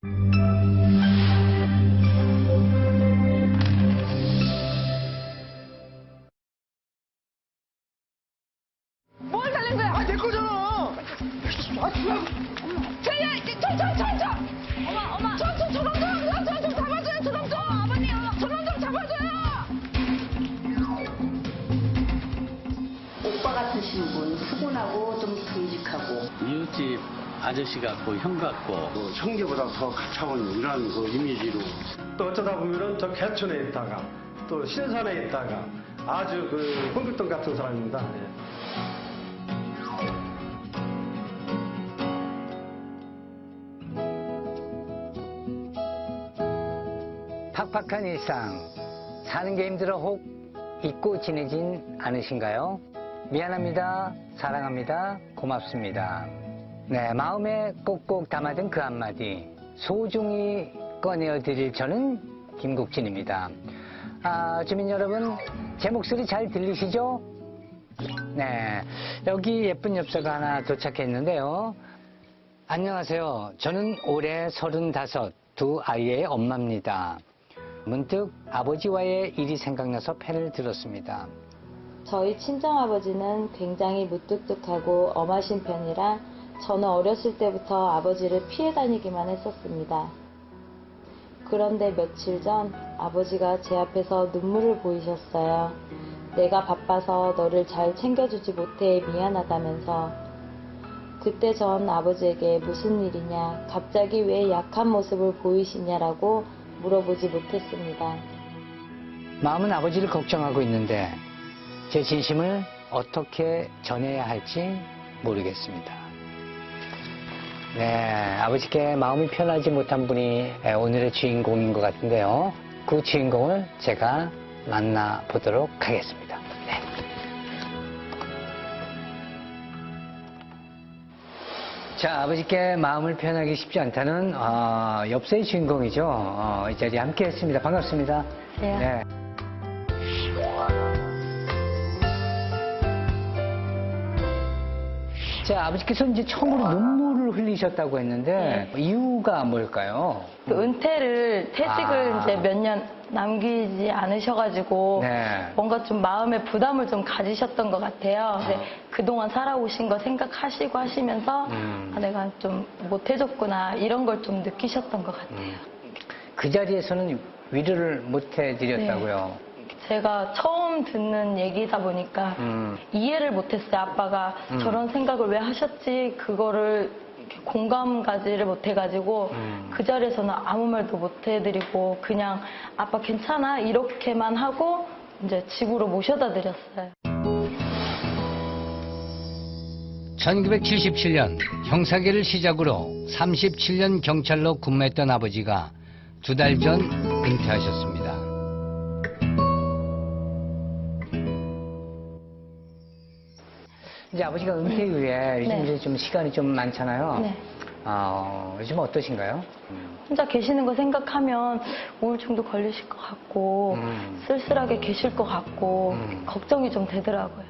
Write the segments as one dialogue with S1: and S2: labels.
S1: 뭘 달린 거야?
S2: 아, 내 거잖아. 아, 주라고.
S1: 어머. 저놈 좀 잡아줘요, 저놈 좀. 아버님, 저놈 좀 잡아줘요.
S3: 오빠 같으신 분, 수군하고 좀 듬직하고.
S4: 이웃집 아저씨 같고 형 같고
S2: 형제보다 더 가차원 이런 그 이미지로.
S5: 또 어쩌다 보면은 저 개천에 있다가 또 신산에 있다가 아주 그 홍길동 같은 사람입니다. 예.
S6: 팍팍한 일상, 사는 게 힘들어 혹 잊고 지내진 않으신가요? 미안합니다, 사랑합니다, 고맙습니다. 네, 마음에 꼭꼭 담아둔 그 한마디, 소중히 꺼내어드릴 저는 김국진입니다. 주민 여러분, 제 목소리 잘 들리시죠? 네, 여기 예쁜 엽서가 하나 도착했는데요. 안녕하세요. 저는 올해 35, 두 아이의 엄마입니다. 문득 아버지와의 일이 생각나서 펜을 들었습니다.
S7: 저희 친정아버지는 굉장히 무뚝뚝하고 엄하신 편이라 저는 어렸을 때부터 아버지를 피해 다니기만 했었습니다. 그런데 며칠 전 아버지가 제 앞에서 눈물을 보이셨어요. 내가 바빠서 너를 잘 챙겨주지 못해 미안하다면서. 그때 전 아버지에게 무슨 일이냐, 갑자기 왜 약한 모습을 보이시냐라고 물어보지 못했습니다.
S6: 마음은 아버지를 걱정하고 있는데 제 진심을 어떻게 전해야 할지 모르겠습니다. 네, 아버지께 마음이 편하지 못한 분이 오늘의 주인공인 것 같은데요. 그 주인공을 제가 만나보도록 하겠습니다. 네. 자, 아버지께 마음을 표현하기 쉽지 않다는 엽서의 주인공이죠. 이 자리에 함께 했습니다. 반갑습니다. 네. 자, 아버지께서 이제 처음으로 눈물을 흘리셨다고 했는데 이유가 뭘까요?
S7: 그 은퇴를 퇴직을 이제 몇 년 남기지 않으셔가지고 뭔가 좀 마음의 부담을 좀 가지셨던 것 같아요. 근데 그동안 살아오신 거 생각하시고 하시면서 내가 좀 못해줬구나 이런 걸 좀 느끼셨던 것 같아요.
S6: 그 자리에서는 위로를 못 해드렸다고요?
S7: 제가 처음 듣는 얘기다 보니까 이해를 못했어요. 아빠가 저런 생각을 왜 하셨지 그거를 공감 가지를 못해가지고 그 자리에서는 아무 말도 못해드리고 그냥 아빠 괜찮아 이렇게만 하고 이제 집으로 모셔다 드렸어요.
S6: 1977년 형사계를 시작으로 37년 경찰로 근무했던 아버지가 2달 전 은퇴하셨습니다. 이제 아버지가 은퇴 이후에 요즘 이제 좀 시간이 좀 많잖아요.
S7: 네.
S6: 요즘 어떠신가요?
S7: 혼자 계시는 거 생각하면 우울증도 걸리실 것 같고 쓸쓸하게 계실 것 같고 걱정이 좀 되더라고요.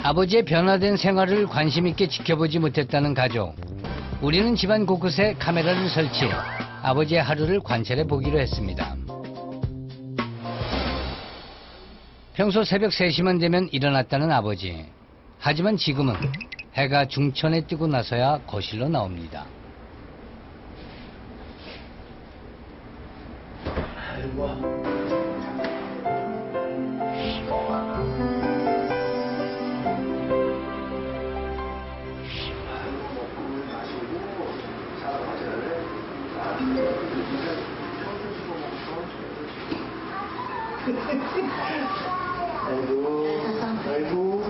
S6: 아버지의 변화된 생활을 관심 있게 지켜보지 못했다는 가족. 우리는 집안 곳곳에 카메라를 설치해 아버지의 하루를 관찰해 보기로 했습니다. 평소 새벽 3시만 되면 일어났다는 아버지. 하지만 지금은 해가 중천에 뜨고 나서야 거실로 나옵니다.
S2: 아이고.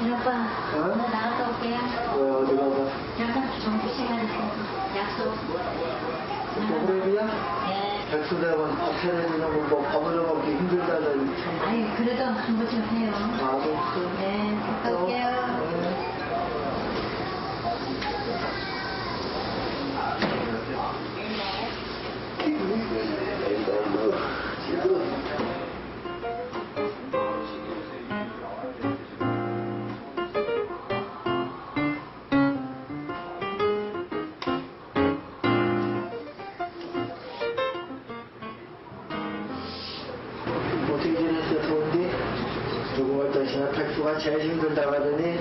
S3: 오빠, 나 나갔다 올게요.
S2: 왜 어디 가봐?
S3: 약간 점심시간에 약속.
S2: 동네비야?
S3: 네.
S2: 백수대만 밥 차려주려고 뭐 밥을 먹기 힘들다는 참.
S3: 아니, 그래도 한 번 좀 해요.
S2: 알았어.
S3: 네, 갔다 올게요.
S2: 대신에 백수가 제일 힘들다고 하더니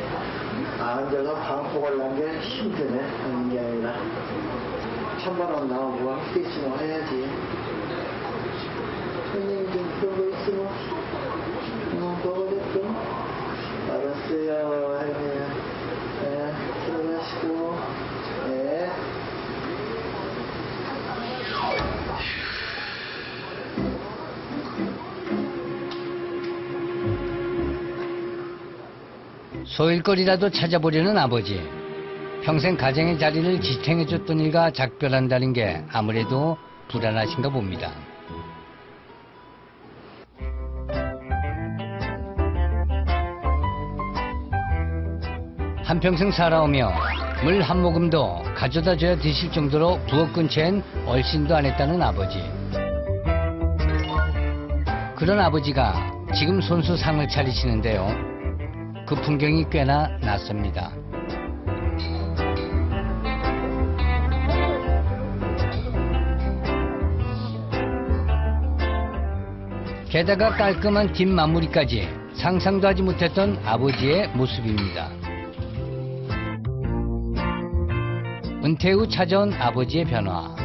S2: 앉아서 방콕을 난 게 힘드네 하는 게 아니라 천만원 나오고 할 수 있으면 해야지. 손님이 좀 그런 거 있으면 먹어줬죠. 알았어요. 네, 들어가시고 네.
S6: 소일거리라도 찾아보려는 아버지. 평생 가정의 자리를 지탱해줬던 일과 작별한다는 게 아무래도 불안하신가 봅니다. 한평생 살아오며 물 한 모금도 가져다 줘야 드실 정도로 부엌 근처엔 얼씬도 안 했다는 아버지. 그런 아버지가 지금 손수 상을 차리시는데요. 그 풍경이 꽤나 낯섭니다. 게다가 깔끔한 뒷마무리까지 상상도 하지 못했던 아버지의 모습입니다. 은퇴 후 찾아온 아버지의 변화.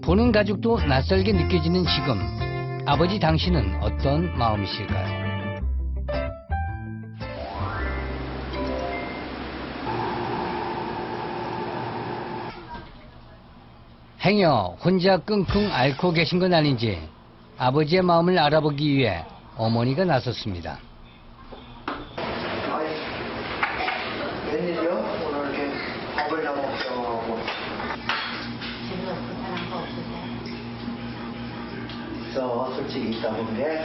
S6: 보는 가족도 낯설게 느껴지는 지금, 아버지 당신은 어떤 마음이실까요? 행여 혼자 끙끙 앓고 계신 건 아닌지 아버지의 마음을 알아보기 위해 어머니가 나섰습니다.
S2: 아이, 웬일이요? 오늘 이렇게 밥을 다 먹자고.
S3: 재미없고 사람 거 없으세요?
S2: 있어, 솔직히 있다 본 게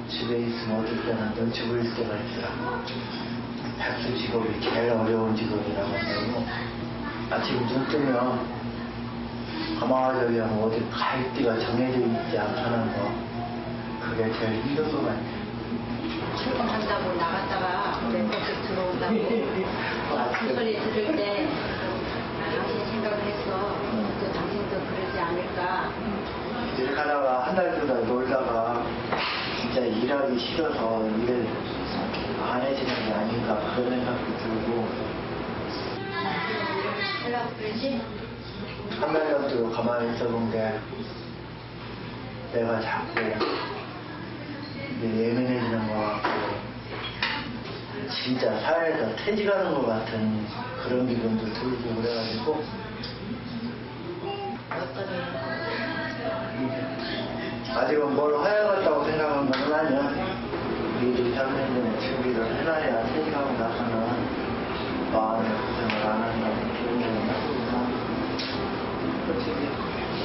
S2: 집에 있으면 어떨 때는 눈치 보일 때가 있더라. 백수 직업이 제일 어려운 직업이라고 한다고. 아침 눈 뜨면 가만히 하면 어디 갈 데가 정해져 있지 않다는 거. 그게 제일 힘든 것 같아.
S3: 출근한다고 나갔다가 멤버십 들어온다고 그 소리 들을 때 당신이 생각을 했어. 또 당신도 그러지 않을까.
S2: 이렇게 하다가 한 달 정도 놀다가 진짜 일하기 싫어서 일을 안 해지는 게 아닌가 그런 생각도 들고
S3: 하려고 그러지?
S2: 한 달 정도 가만히 있어본 게 내가 자꾸 이제 예민해지는 것 같고 진짜 사회에서 퇴직하는 것 같은 그런 기분도 들고 그래가지고 아직은 뭘 해야겠다고 생각한 건 아니야. 미리 3년 준비를 해놔야 퇴직하고 나서는 마음의 고생을 안 한다고 생각을 하고 솔직히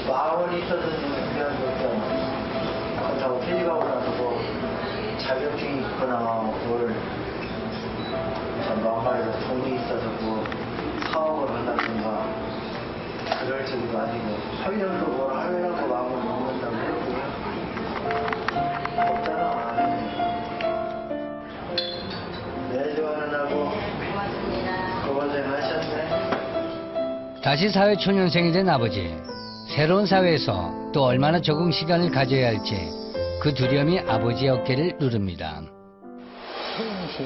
S2: 마음은 있어서는 중요한 게 없잖아. 그렇다고 퇴직하고 나서 뭐 자격증이 있거나 뭘 막말로 돈이 있어서 뭐 사업을 한다든가 그럴 적도 아니고 하려고 뭘 하려고 마음을 먹는다고 해도 없잖아. 내 좋아하느라고 고생하셨네.
S6: 다시 사회초년생이 된 아버지. 새로운 사회에서 또 얼마나 적응 시간을 가져야 할지 그 두려움이 아버지의 어깨를 누릅니다.
S8: 혜영 씨,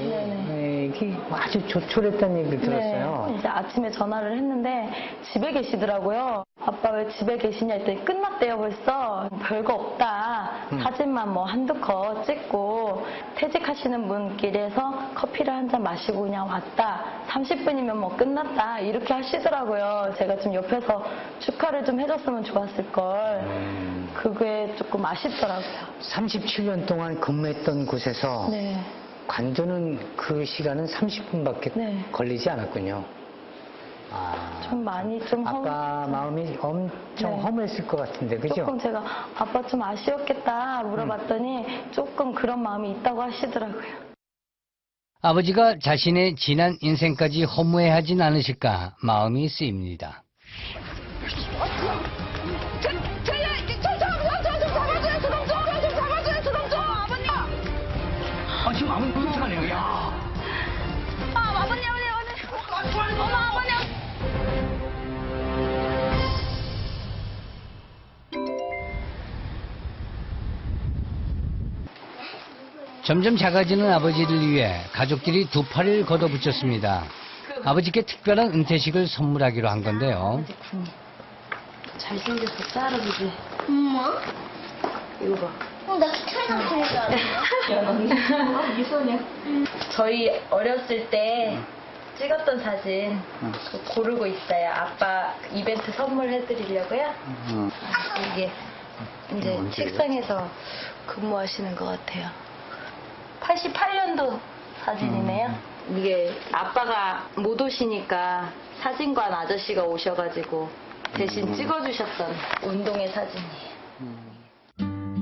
S8: 이게 아주 조촐했다는 얘기를 들었어요.
S7: 네, 이제 아침에 전화를 했는데 집에 계시더라고요. 아빠 왜 집에 계시냐 했더니 끝났대요 벌써. 별거 없다. 사진만 뭐 한두 컷 찍고 퇴직하시는 분끼리해서 커피를 한 잔 마시고 그냥 왔다. 30분이면 뭐 끝났다. 이렇게 하시더라고요. 제가 좀 옆에서 축하를 좀 해줬으면 좋았을 걸. 그게 조금 아쉽더라고요.
S8: 37년 동안 근무했던 곳에서
S7: 네.
S8: 관두는 그 시간은 30분밖에
S7: 네.
S8: 걸리지 않았군요. 아,
S7: 좀 많이 좀
S8: 아빠 마음이 엄청
S7: 네.
S8: 허무했을 것 같은데, 그죠?
S7: 조금 제가 아빠 좀 아쉬웠겠다 물어봤더니 조금 그런 마음이 있다고 하시더라고요.
S6: 아버지가 자신의 지난 인생까지 허무해하진 않으실까 마음이 쓰입니다.
S1: 저 잡아줘요. 저 좀 잡아줘요. 아버님.
S8: 아, 지금 아무리 끔찍하네요, 야.
S1: 아버님. 어머, 아버님.
S6: 점점 작아지는 아버지를 위해 가족들이 두 팔을 걷어붙였습니다. 아버지께 특별한 은퇴식을 선물하기로 한 건데요.
S7: 잘생겼어, 할아버지.
S1: 엄마?
S7: 이거 봐.
S1: 나 기차에서 보는 줄 알았어.
S7: 미소녀. 저희 어렸을 때 찍었던 사진 그거 고르고 있어요. 아빠 이벤트 선물해드리려고요. 이게 이제 책상에서 근무하시는 것 같아요. 88년도 사진이네요. 이게 아빠가 못 오시니까 사진관 아저씨가 오셔가지고 대신 찍어주셨던 운동회 사진이에요.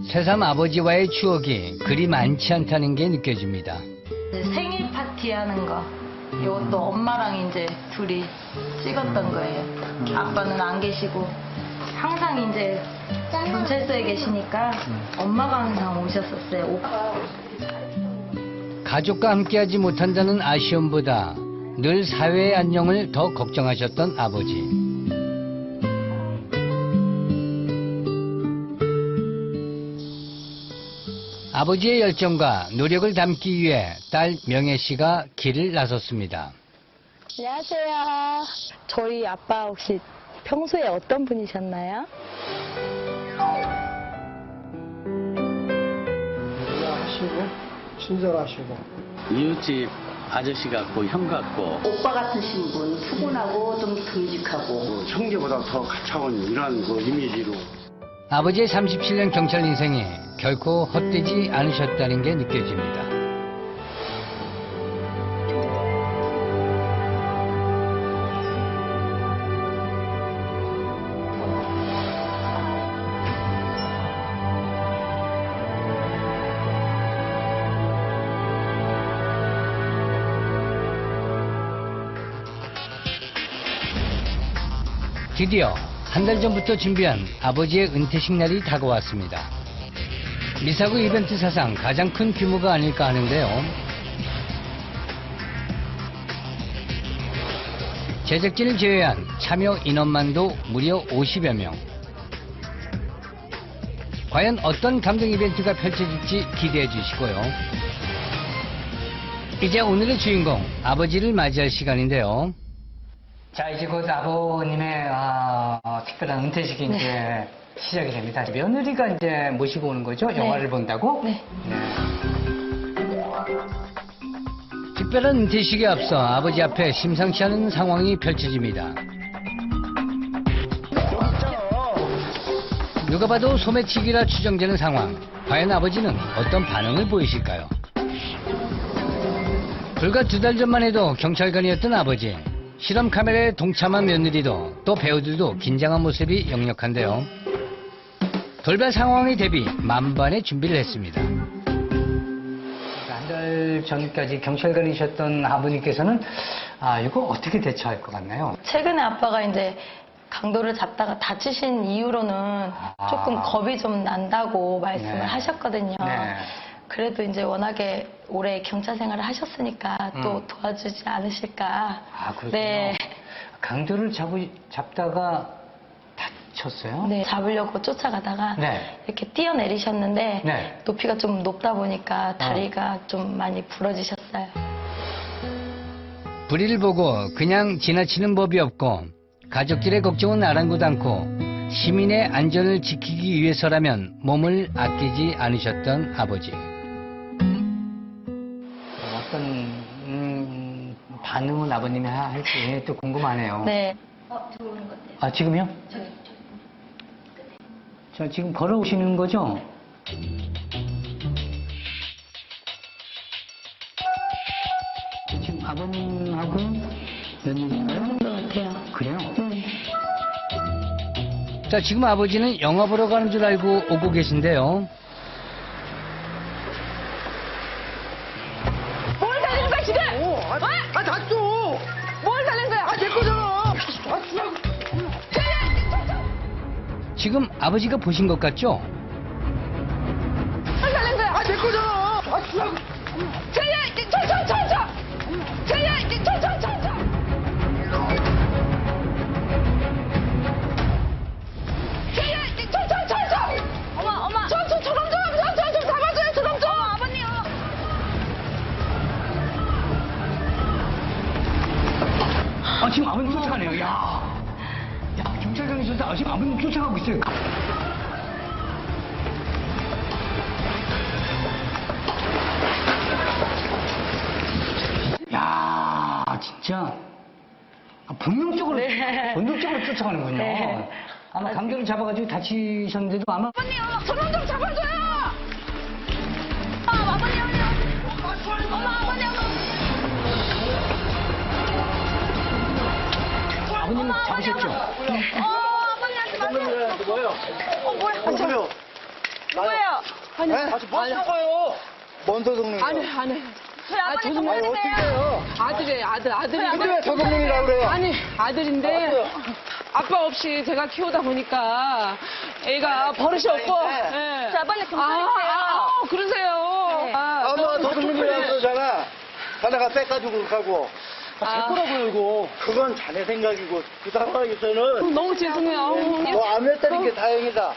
S6: 새삼 아버지와의 추억이 그리 많지 않다는 게 느껴집니다.
S7: 생일 파티 하는 거 이것도 엄마랑 이제 둘이 찍었던 거예요. 아빠는 안 계시고 항상 이제 경찰서에 계시니까 엄마가 항상 오셨었어요. 오빠.
S6: 가족과 함께하지 못한다는 아쉬움보다 늘 사회의 안녕을 더 걱정하셨던 아버지. 아버지의 열정과 노력을 담기 위해 딸 명혜 씨가 길을 나섰습니다.
S7: 안녕하세요. 저희 아빠 혹시 평소에 어떤 분이셨나요?
S5: 하시고 친절하시고
S4: 이웃집 아저씨 같고 형 같고
S3: 오빠 같으신 분, 푸근하고 좀 듬직하고.
S9: 형제보다 더 가차원 이런 그 이미지로.
S6: 아버지의 37년 경찰 인생이 결코 헛되지 않으셨다는 게 느껴집니다. 드디어 한 달 전부터 준비한 아버지의 은퇴식 날이 다가왔습니다. 미사구 이벤트 사상 가장 큰 규모가 아닐까 하는데요. 제작진을 제외한 참여 인원만도 무려 50여 명. 과연 어떤 감동 이벤트가 펼쳐질지 기대해 주시고요. 이제 오늘의 주인공 아버지를 맞이할 시간인데요.
S8: 자, 이제 곧 아버님의 특별한 은퇴식이 이제 시작이 됩니다. 며느리가 이제 모시고 오는 거죠? 영화를 본다고?
S7: 네.
S6: 특별한 은퇴식에 앞서 아버지 앞에 심상치 않은 상황이 펼쳐집니다. 누가 봐도 소매치기라 추정되는 상황. 과연 아버지는 어떤 반응을 보이실까요? 불과 2달 전만 해도 경찰관이었던 아버지. 실험 카메라에 동참한 며느리도 또 배우들도 긴장한 모습이 역력한데요. 돌발 상황에 대비 만반의 준비를 했습니다.
S8: 한 달 전까지 경찰관이셨던 아버님께서는 이거 어떻게 대처할 것 같나요?
S7: 최근에 아빠가 이제 강도를 잡다가 다치신 이후로는 조금 겁이 좀 난다고 말씀을
S8: 네.
S7: 하셨거든요.
S8: 네.
S7: 그래도 이제 워낙에 오래 경찰 생활을 하셨으니까 또 도와주지 않으실까.
S8: 그렇군요.
S7: 네.
S8: 강도를 잡다가 다쳤어요?
S7: 네, 잡으려고 쫓아가다가
S8: 네.
S7: 이렇게 뛰어내리셨는데
S8: 네.
S7: 높이가 좀 높다 보니까 다리가 좀 많이 부러지셨어요.
S6: 불의를 보고 그냥 지나치는 법이 없고 가족들의 걱정은 아랑곳 않고 시민의 안전을 지키기 위해서라면 몸을 아끼지 않으셨던 아버지.
S8: 어떤 반응을 아버님이 할지 또 궁금하네요.
S7: 네.
S8: 지금요? 저 지금 걸어오시는 거죠? 지금 아버님하고 며느리인가요?
S7: 것 같아요.
S8: 그래요?
S6: 자, 지금 아버지는 영화 보러 가는 줄 알고 오고 계신데요.
S1: 뭘 달리는 거야, 지금?
S5: 닥쳐!
S1: 뭘 달리는 거야?
S5: 내 거잖아!
S6: 지금 아버지가 보신 것 같죠?
S1: 뭘 달리는 거야?
S5: 내 거잖아!
S1: 제야, 제야, 엄마, 저 좀 잡아줘요, 저 좀. 아버님.
S8: 진짜 본능적으로
S7: 네.
S8: 본능적으로 쫓아가는군요.
S7: 네.
S8: 아마 감기를 잡아가지고 다치셨는데도 아마
S1: 아버님, 저놈 좀 잡아줘요. 아버님, 아버님.
S8: 아버님 잡으셨죠?
S1: 아버님한테 맞아요.
S2: 뭐예요?
S1: 뭐야?
S2: 누구요?
S1: 뭐예요?
S2: 아니, 뭐 하는 거예요? 뭔 도둑놈이야?
S10: 아니.
S1: 저희 아버님
S2: 아니,
S1: 정말인데요.
S2: 어떻게 해요?
S10: 아들이.
S2: 근데 왜 도둑놈이라고 그래요?
S10: 아니, 아들인데, 아빠 없이 제가 키우다 보니까 애가 버릇이 없고, 예.
S1: 저희 아버님 경찰이세요.
S10: 그러세요.
S1: 네.
S2: 아마 도둑놈이라고 그러잖아. 자네가 뺏가지고 가고.
S10: 뭐라고요, 이거?
S2: 그건 자네 생각이고, 그 상황에서는
S10: 너무 죄송해요.
S2: 안 했다는 게 다행이다.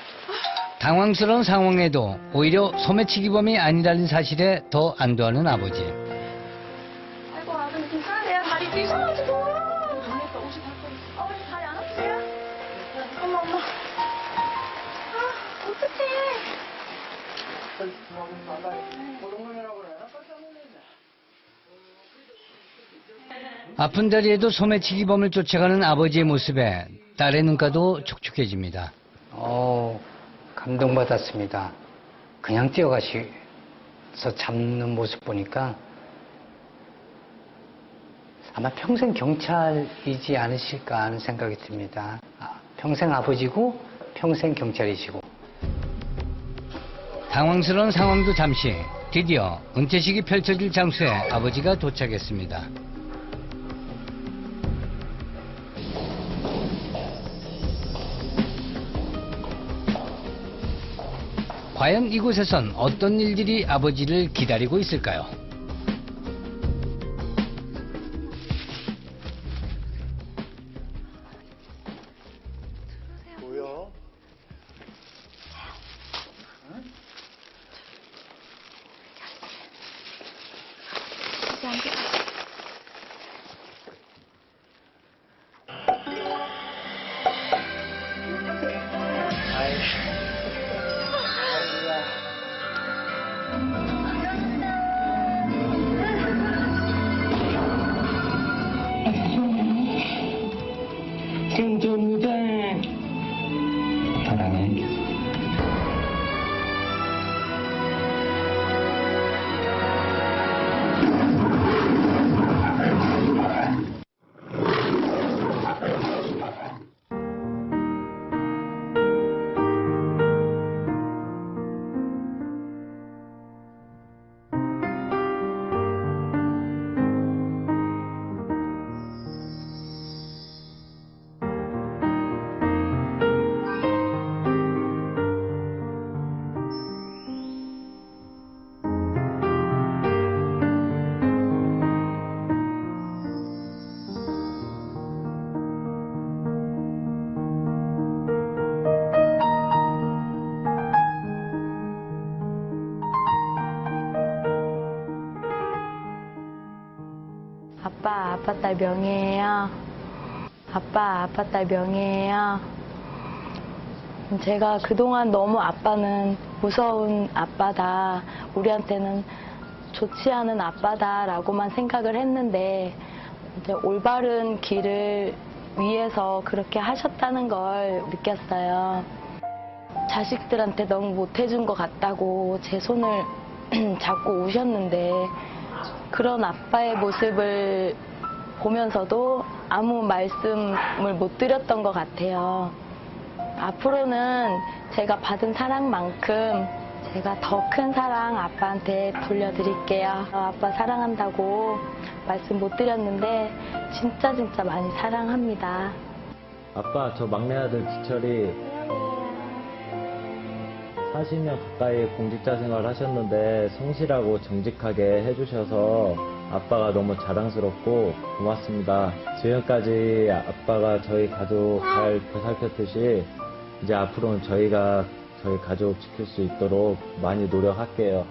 S6: 당황스러운 상황에도 오히려 소매치기범이 아니라는 사실에 더 안도하는 아버지.
S1: 아이고, 아버님 괜찮으세요? 다리 뛰셔가지고. 아버님 다리 안 아프세요? 엄마. 어떡해.
S6: 아픈 다리에도 소매치기범을 쫓아가는 아버지의 모습에 딸의 눈가도 촉촉해집니다.
S8: 감동받았습니다. 그냥 뛰어가셔서 잡는 모습 보니까 아마 평생 경찰이지 않으실까 하는 생각이 듭니다. 평생 아버지고 평생 경찰이시고.
S6: 당황스러운 상황도 잠시, 드디어 은퇴식이 펼쳐질 장소에 아버지가 도착했습니다. 과연 이곳에선 어떤 일들이 아버지를 기다리고 있을까요?
S2: 뭐야?
S7: 아빠 딸 명예예요. 아빠 딸 명예예요. 제가 그동안 너무 아빠는 무서운 아빠다, 우리한테는 좋지 않은 아빠다라고만 생각을 했는데 이제 올바른 길을 위해서 그렇게 하셨다는 걸 느꼈어요. 자식들한테 너무 못해준 것 같다고 제 손을 잡고 우셨는데 그런 아빠의 모습을 보면서도 아무 말씀을 못 드렸던 것 같아요. 앞으로는 제가 받은 사랑만큼 제가 더 큰 사랑 아빠한테 돌려드릴게요. 아빠 사랑한다고 말씀 못 드렸는데 진짜 많이 사랑합니다.
S11: 아빠, 저 막내 아들 지철이 40년 가까이 공직자 생활을 하셨는데 성실하고 정직하게 해주셔서 아빠가 너무 자랑스럽고 고맙습니다. 지금까지 아빠가 저희 가족 잘 보살폈듯이 이제 앞으로는 저희가 저희 가족 지킬 수 있도록 많이 노력할게요.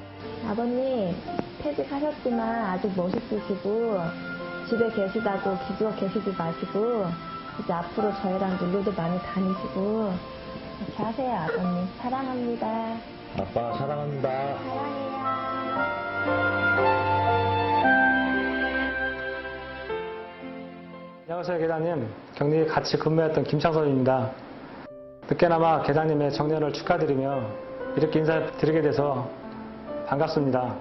S12: 아버님, 퇴직하셨지만 아직 멋있으시고 집에 계시다고 기죽어 계시지 마시고 이제 앞으로 저희랑 놀러도 많이 다니시고 이렇게 하세요. 아버님 사랑합니다.
S11: 아빠 사랑합니다.
S12: 사랑해요.
S5: 안녕하세요, 계장님. 격리에 같이 근무했던 김창선입니다. 늦게나마 계장님의 정년을 축하드리며 이렇게 인사드리게 돼서 반갑습니다.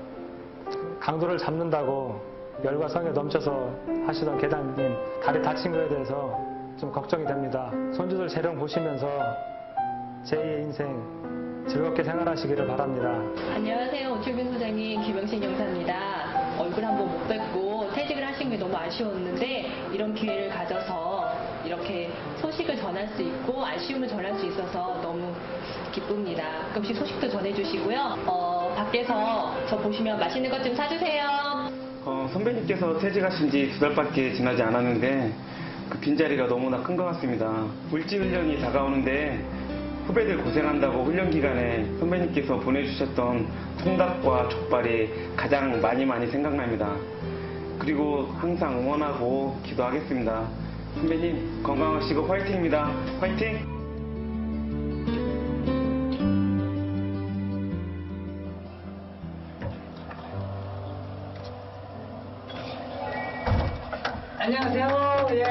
S5: 강도를 잡는다고 열과 성에 넘쳐서 하시던 계장님 다리 다친 거에 대해서 좀 걱정이 됩니다. 손주들 재령 보시면서 제2의 인생 즐겁게 생활하시기를 바랍니다.
S13: 안녕하세요. 오철빈 소장님, 김영신 영사입니다. 얼굴 한번 못 뵙고 퇴직을 하신 게 너무 아쉬웠는데 이런 기회를 가져서 이렇게 소식을 전할 수 있고 아쉬움을 전할 수 있어서 너무 기쁩니다. 가끔씩 소식도 전해주시고요. 밖에서 저 보시면 맛있는 것 좀 사주세요.
S14: 선배님께서 퇴직하신 지 2달밖에 지나지 않았는데 그 빈자리가 너무나 큰 것 같습니다. 물질훈련이 다가오는데 후배들 고생한다고 훈련 기간에 선배님께서 보내주셨던 통닭과 족발이 가장 많이 생각납니다. 그리고 항상 응원하고 기도하겠습니다. 선배님 건강하시고 화이팅입니다. 화이팅!
S8: 안녕하세요. 예.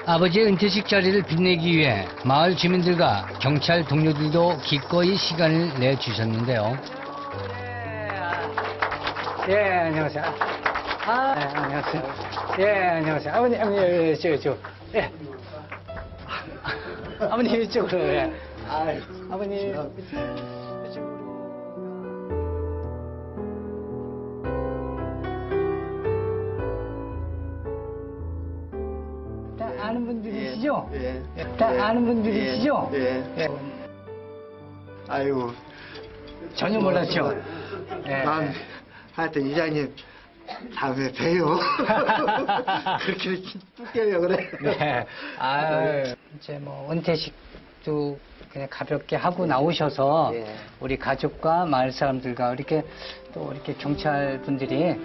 S6: 아버지의 은퇴식 자리를 빛내기 위해 마을 주민들과 경찰 동료들도 기꺼이 시간을 내주셨는데요.
S8: 예, 안녕하세요. 네, 안녕하세요. 예, 안녕하세요. 아버님, 예, 예. 아버님, 이쪽으로, 예. 아버님. 다 아는 분들이시죠?
S2: 예.
S8: 다 아는 분들이시죠?
S2: 예. 아이고.
S8: 전혀 몰랐죠? 예.
S2: 난 하여튼 이장님 다음에 봬요. 그렇게 뚝게요 그래.
S8: 네. 이제 뭐 은퇴식도 그냥 가볍게 하고 나오셔서 우리 가족과 마을 사람들과 이렇게 또 이렇게 경찰 분들이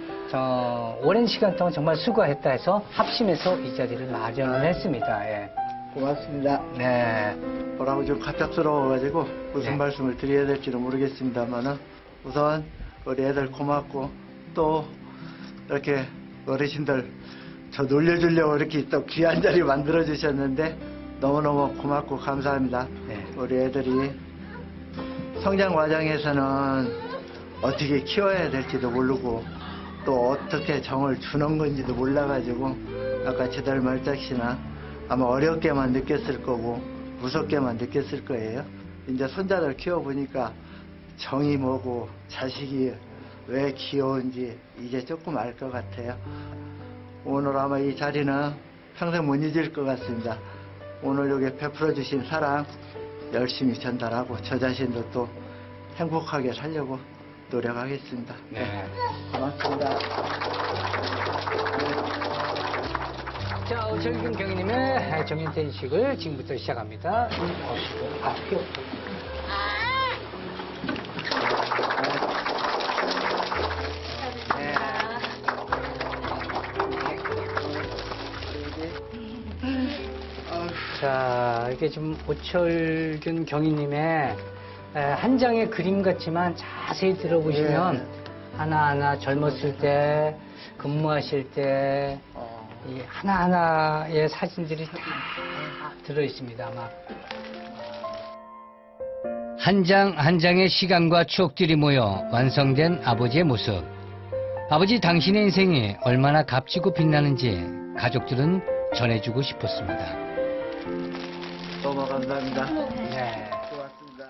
S8: 오랜 시간 동안 정말 수고했다 해서 합심해서 이 자리를 마련을 했습니다. 예.
S2: 고맙습니다.
S8: 네.
S2: 뭐라고 좀 갑작스러워가지고 무슨 말씀을 드려야 될지는 모르겠습니다만은 우선 우리 애들 고맙고 또 이렇게 어르신들 저 놀려주려고 이렇게 또 귀한 자리 만들어 주셨는데 너무너무 고맙고 감사합니다. 우리 애들이 성장 과정에서는 어떻게 키워야 될지도 모르고 또 어떻게 정을 주는 건지도 몰라가지고 아까 제달 말짝시나 아마 어렵게만 느꼈을 거고 무섭게만 느꼈을 거예요. 이제 손자들 키워보니까 정이 뭐고 자식이 왜 귀여운지 이제 조금 알 것 같아요. 오늘 아마 이 자리는 평생 못 잊을 것 같습니다. 오늘 여기 베풀어 주신 사랑 열심히 전달하고 저 자신도 또 행복하게 살려고 노력하겠습니다.
S8: 네.
S2: 고맙습니다.
S8: 자, 오철균 경위님의 정인퇴식을 지금부터 시작합니다. 자, 이게 지금 오철균 경위님의 한 장의 그림 같지만 자세히 들어보시면 하나하나 젊었을 때, 근무하실 때, 이 하나하나의 사진들이 다 들어있습니다, 아마.
S6: 한 장 한 장의 시간과 추억들이 모여 완성된 아버지의 모습. 아버지 당신의 인생이 얼마나 값지고 빛나는지 가족들은 전해주고 싶었습니다.
S2: 너무 감사합니다.
S8: 네.
S2: 고맙습니다.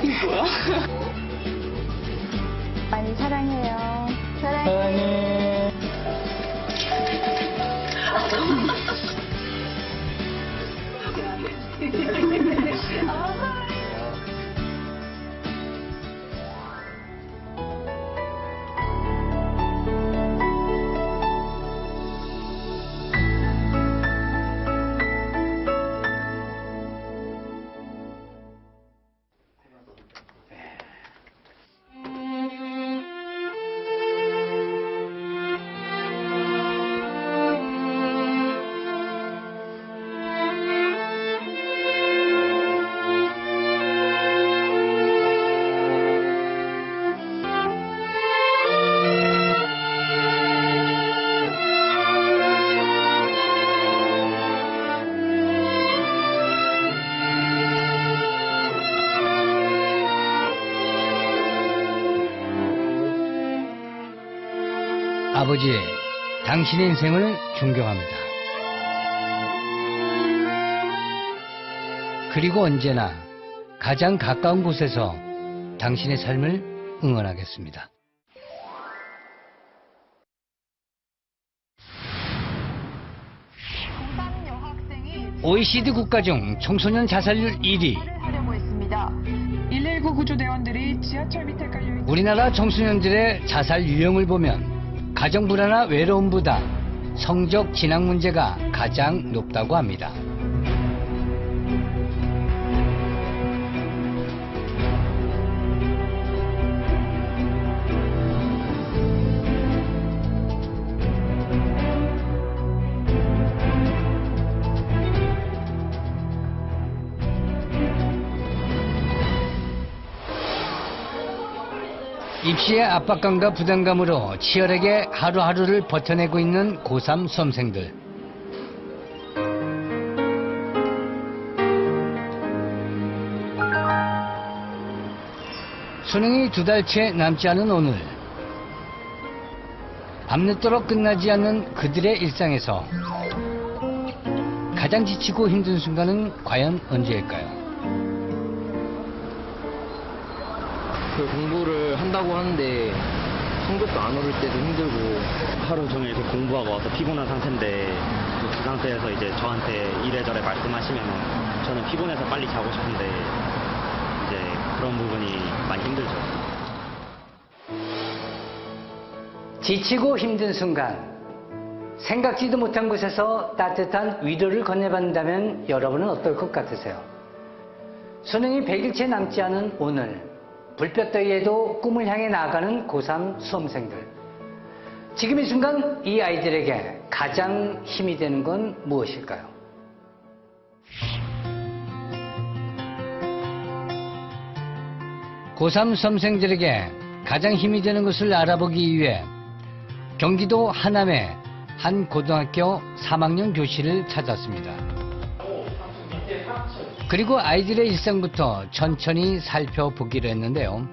S10: 이거야?
S12: 많이 사랑해요.
S8: 사랑해.
S6: 아버지, 당신의 인생을 존경합니다. 그리고 언제나 가장 가까운 곳에서 당신의 삶을 응원하겠습니다. OECD 국가 중 청소년 자살률 1위.
S1: 하려고 했습니다. 119 구조대원들이 지하철 밑에 깔려있는
S6: 우리나라 청소년들의 자살 유형을 보면 가정 불화나 외로움보다 성적 진학 문제가 가장 높다고 합니다. 입시의 압박감과 부담감으로 치열하게 하루하루를 버텨내고 있는 고3 수험생들. 수능이 2달째 남지 않은 오늘. 밤늦도록 끝나지 않는 그들의 일상에서 가장 지치고 힘든 순간은 과연 언제일까요?
S15: 그 공부를 한다고 하는데 성적도 안 오를 때도 힘들고
S16: 하루 종일 이렇게 공부하고 와서 피곤한 상태인데 그 상태에서 이제 저한테 이래저래 말씀하시면 저는 피곤해서 빨리 자고 싶은데 이제 그런 부분이 많이 힘들죠.
S6: 지치고 힘든 순간, 생각지도 못한 곳에서 따뜻한 위로를 건네받는다면 여러분은 어떨 것 같으세요? 수능이 100일째 남지 않은 오늘, 불볕더위에도 꿈을 향해 나아가는 고3 수험생들. 지금 이 순간 이 아이들에게 가장 힘이 되는 건 무엇일까요? 고3 수험생들에게 가장 힘이 되는 것을 알아보기 위해 경기도 하남의 한 고등학교 3학년 교실을 찾았습니다. 그리고 아이들의 일상부터 천천히 살펴보기로 했는데요.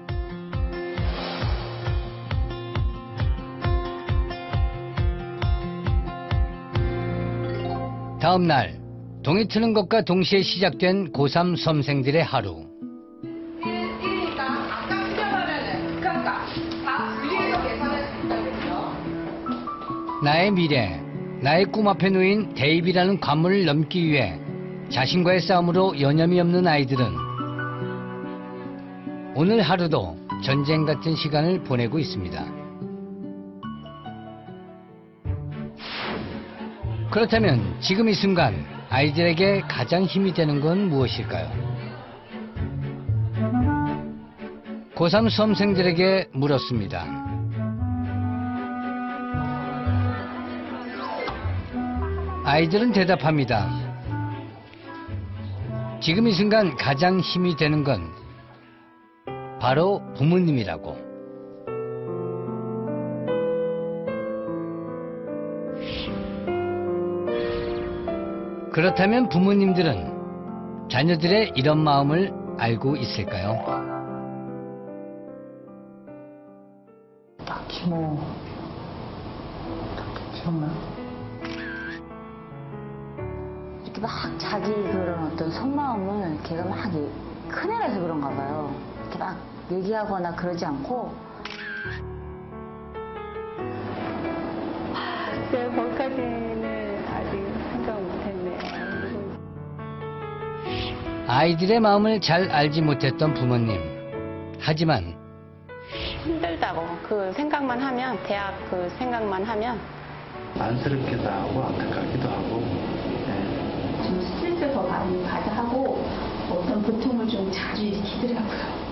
S6: 다음 날, 동이 트는 것과 동시에 시작된 고3 수험생들의 하루.
S1: 그러니까 아까 틀려가면은 그러니까 다 분리해서 계산할 수 있다고요.
S6: 나의 미래, 나의 꿈 앞에 놓인 대입이라는 관문을 넘기 위해 자신과의 싸움으로 여념이 없는 아이들은 오늘 하루도 전쟁 같은 시간을 보내고 있습니다. 그렇다면 지금 이 순간 아이들에게 가장 힘이 되는 건 무엇일까요? 고3 수험생들에게 물었습니다. 아이들은 대답합니다. 지금 이 순간 가장 힘이 되는 건 바로 부모님이라고. 그렇다면 부모님들은 자녀들의 이런 마음을 알고 있을까요?
S3: 딱히 정말 이렇게 막 자기 그런 어떤 속마음을 걔가 막 큰애라서 그런가 봐요. 이렇게 막 얘기하거나 그러지 않고
S12: 네, 거기까지는 아직 생각 못했네요.
S6: 아이들의 마음을 잘 알지 못했던 부모님. 하지만
S12: 힘들다고 그 생각만 하면 대학 그 생각만 하면
S2: 안쓰럽기도 하고 안타깝기도 하고
S13: 좀 스트레스 더 많이 받아 하고 어떤 고통을 좀 자주 일으키더라고요.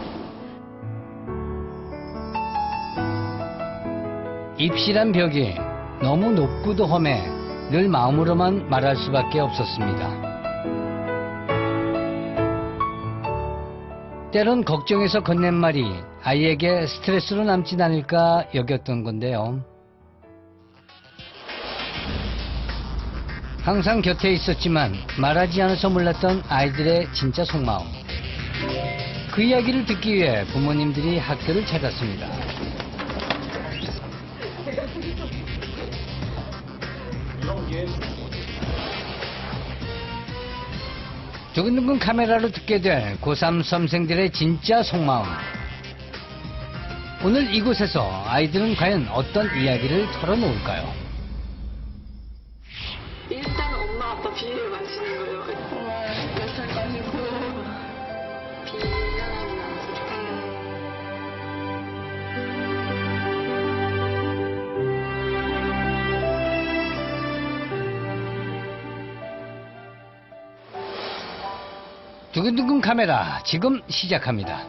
S6: 입시란 벽이 너무 높고도 험해 늘 마음으로만 말할 수밖에 없었습니다. 때론 걱정해서 건넨 말이 아이에게 스트레스로 남진 않을까 여겼던 건데요. 항상 곁에 있었지만 말하지 않아서 몰랐던 아이들의 진짜 속마음. 그 이야기를 듣기 위해 부모님들이 학교를 찾았습니다. 두근두근 카메라로 듣게 될 고3 수험생들의 진짜 속마음. 오늘 이곳에서 아이들은 과연 어떤 이야기를 털어놓을까요?
S1: 일단 엄마 아빠 비밀을 만지는 거예요. 몇 살까지고 비난하지 않았어요.
S6: 두근두근 카메라 지금 시작합니다.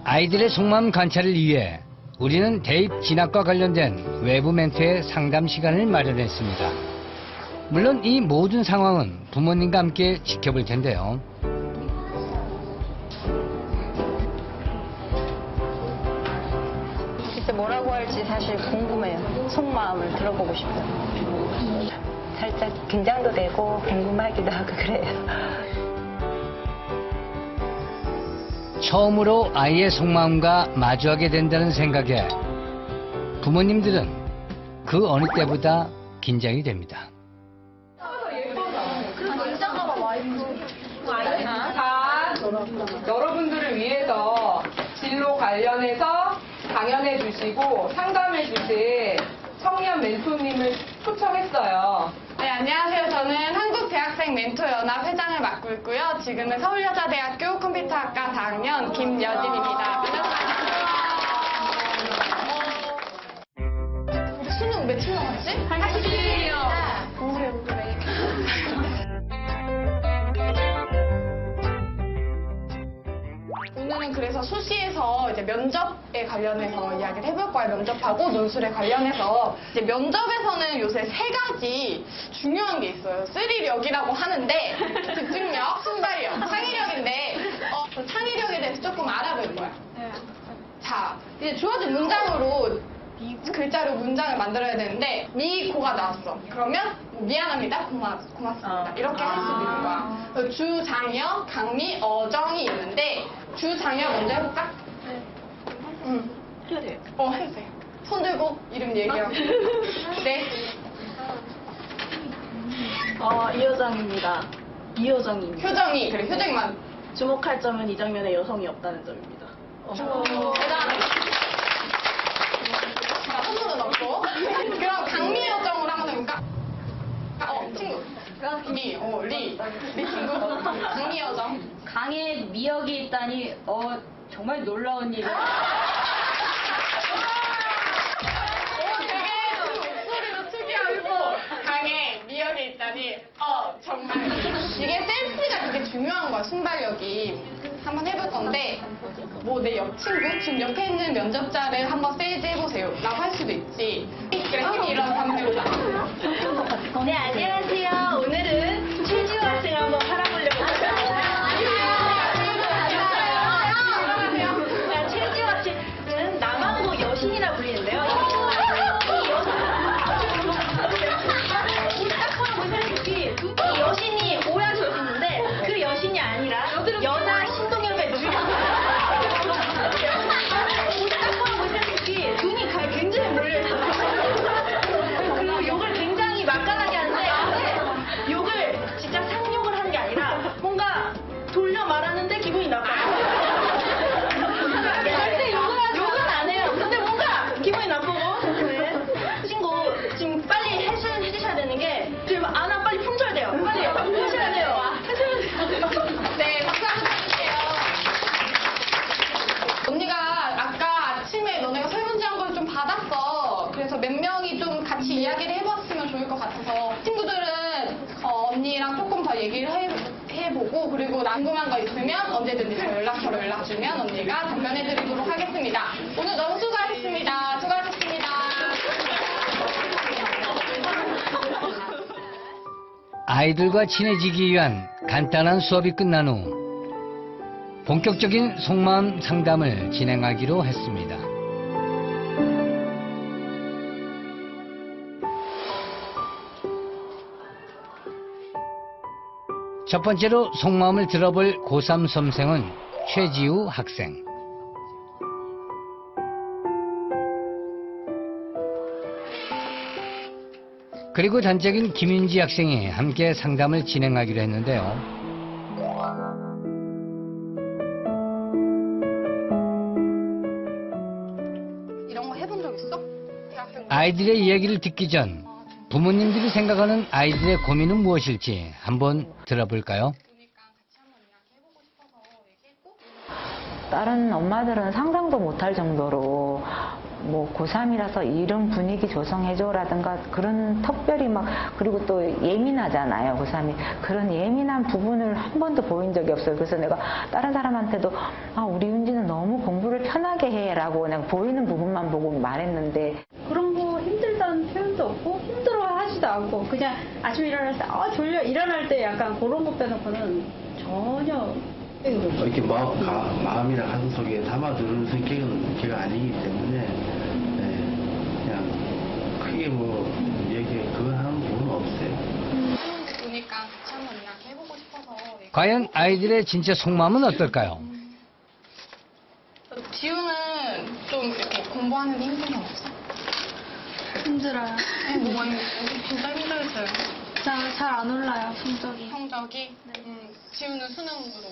S6: 아이들의 속마음 관찰을 위해 우리는 대입 진학과 관련된 외부 멘토의 상담 시간을 마련했습니다. 물론 이 모든 상황은 부모님과 함께 지켜볼 텐데요.
S7: 진짜 뭐라고 할지 사실 궁금해요. 속마음을 들어보고 싶어요. 살짝 긴장도 되고 궁금하기도 하고 그래요.
S6: 처음으로 아이의 속마음과 마주하게 된다는 생각에 부모님들은 그 어느 때보다 긴장이 됩니다.
S10: 자, 여러분들을 위해서 진로 관련해서 강연해 주시고 상담해 주실 청년 멘토님을 초청했어요.
S17: 네, 안녕하세요. 저는 한국대학생 멘토연합 회장을 맡고 있고요. 지금은 서울여자대학교 컴퓨터학과 4학년 김여진입니다. 우리 수능 며칠 남았지? 80일이요. 공부해. 오늘은 그래서 수시에서 이제 면접에 관련해서 이야기를 해볼 거예요. 면접하고 논술에 관련해서. 이제 면접에서는 요새 3가지 중요한 게 있어요. 쓰리력이라고 하는데, 집중력, 순발력, 창의력인데, 창의력에 대해서 조금 알아볼 거야. 자, 이제 주어진 문장으로 글자로 문장을 만들어야 되는데 미고가 나왔어. 그러면 뭐 미안합니다, 고맙습니다 이렇게 할 수도 있는 거야. 주장여, 강미, 어정이 있는데 주장여 먼저 해볼까? 응. 해야 돼요. 해도 돼. 손 들고 이름 얘기하고. 네.
S18: 이효정입니다. 이효정입니다.
S17: 효정이. 그래, 효정이만.
S18: 주목할 점은 이 장면에 여성이 없다는 점입니다.
S17: 자, 손으로 넣고. 그럼 강미 여정으로 한번 해볼까? 친구. 리 친구. 강미 여정.
S3: 강에 미역이 있다니 정말 놀라운 일이에요.
S17: 되게 목소리도 특이하고 강에 미역이 있다니 정말 이게 센스가 되게 중요한 거야. 순발력이. 한번 해볼 건데 뭐 내 옆친구 지금 옆에 있는 면접자를 한번 세이즈 해보세요 라고 할 수도 있지. 그래, 이런 한번 해보자.
S18: 네, 안녕하세요. 오늘은 최지호 학생 한번 팔아보려고 합니다. 최지호 학생은 남한고 여신이라 불리는데요. 이 여신이 오해하실 수 있는데 그 여신이 아니라 여자 신동엽의 눈이 굉장히 몰려있어요. 그리고 욕을 굉장히 맛깔나게 하는데 욕을 진짜 상욕을 하는 게 아니라 뭔가 돌려 말하는데 기분이 나빠요. 절대 욕은 안 해요. 근데 뭔가 기분이 나쁘고. 친구 지금 빨리 해주셔야 되는 게 지금 안아 빨리 품줘야 돼요. 빨리 하셔야 돼요.
S17: 네, 박수 한번 주세요. 언니가 아까 아침에 너네가 설문지 한 걸 좀 받았어. 그래서 몇 명이 좀 같이 이야기를 해봤으면 좋을 것 같아서 친구들은 언니랑 조금 더 얘기를 해보고 그리고 궁금한 거 있으면 언제든지 저 연락처로 연락 주면 언니가 답변해드리도록 하겠습니다. 오늘 너무 수고하셨습니다. 수고하셨습니다.
S6: 아이들과 친해지기 위한 간단한 수업이 끝난 후 본격적인 속마음 상담을 진행하기로 했습니다. 첫 번째로 속마음을 들어볼 고3 수험생은 최지우 학생. 그리고 단짝인 김윤지 학생이 함께 상담을 진행하기로 했는데요. 아이들의 이야기를 듣기 전 부모님들이 생각하는 아이들의 고민은 무엇일지 한번 들어볼까요?
S3: 다른 엄마들은 상상도 못할 정도로 뭐 고3이라서 이런 분위기 조성해줘라든가 그런 특별히 그리고 또 예민하잖아요, 고3이. 그런 예민한 부분을 한 번도 보인 적이 없어요. 그래서 내가 다른 사람한테도 우리 윤지는 너무 공부를 편하게 해라고 그냥 보이는 부분만 보고 말했는데
S19: 그런 거 힘들다는 표현도 없고 힘들어하지도 않고 그냥 아침에 일어날 때 졸려 일어날 때 약간 그런 거 빼놓고는 전혀
S9: 이렇게 마음이나 가슴 속에 담아두는 성격은 걔가 아니기 때문에 그냥 크게 얘기 그거 하는 부분은 없어요.
S17: 보니까 같이 한번 이야기해보고 싶어서.
S6: 과연 아이들의 진짜 속마음은 어떨까요?
S17: 지우는 좀 이렇게 공부하는 데 힘든 건 없어?
S20: 힘들어요.
S17: 뭐가 진짜 힘들었어요.
S20: 잘 안 올라요, 성적이.
S17: 성적이? 네. 지우는 수능으로.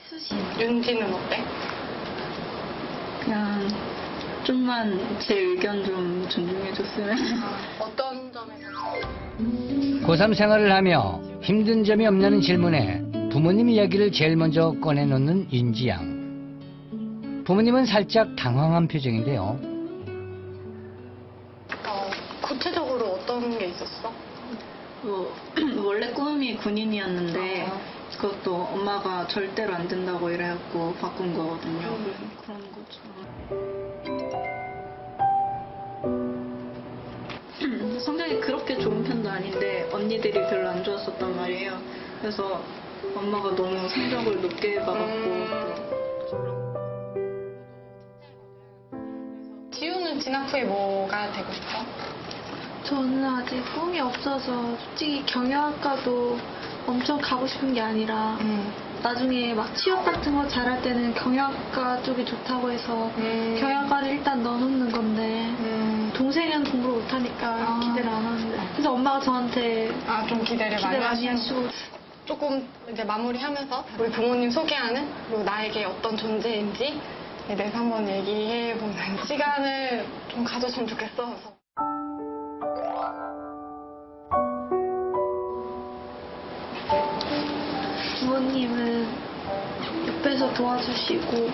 S20: 수시.
S17: 윤지는 어때?
S20: 그냥 좀만 제 의견 좀 존중해줬으면.
S17: 어떤 점에서?
S6: 고3 생활을 하며 힘든 점이 없냐는 질문에 부모님 이야기를 제일 먼저 꺼내놓는 윤지양. 부모님은 살짝 당황한 표정인데요.
S17: 구체적으로 어떤 게 있었어?
S20: 원래 꿈이 군인이었는데 그것도 엄마가 절대로 안 된다고 이래갖고 바꾼 거거든요. 그런 거죠. 성적이 그렇게 좋은 편도 아닌데 언니들이 별로 안 좋았었단 말이에요. 그래서 엄마가 너무 성적을 높게 받았고.
S17: 지우는 진학 후에 뭐가 되고 싶어?
S20: 저는 아직 꿈이 없어서 솔직히 경영학과도 엄청 가고 싶은 게 아니라 나중에 막 취업 같은 거 잘할 때는 경영학과 쪽이 좋다고 해서 경영학과를 일단 넣어놓는 건데 동생은 공부를 못하니까 기대를 안 하는데 그래서 엄마가 저한테
S17: 좀 기대를 많이
S20: 하시고
S17: 조금 이제 마무리하면서 우리 부모님 소개하는 그리고 나에게 어떤 존재인지 대해서 한번 얘기해보는 시간을 좀 가졌으면 좋겠어.
S20: 부모님은 옆에서 도와주시고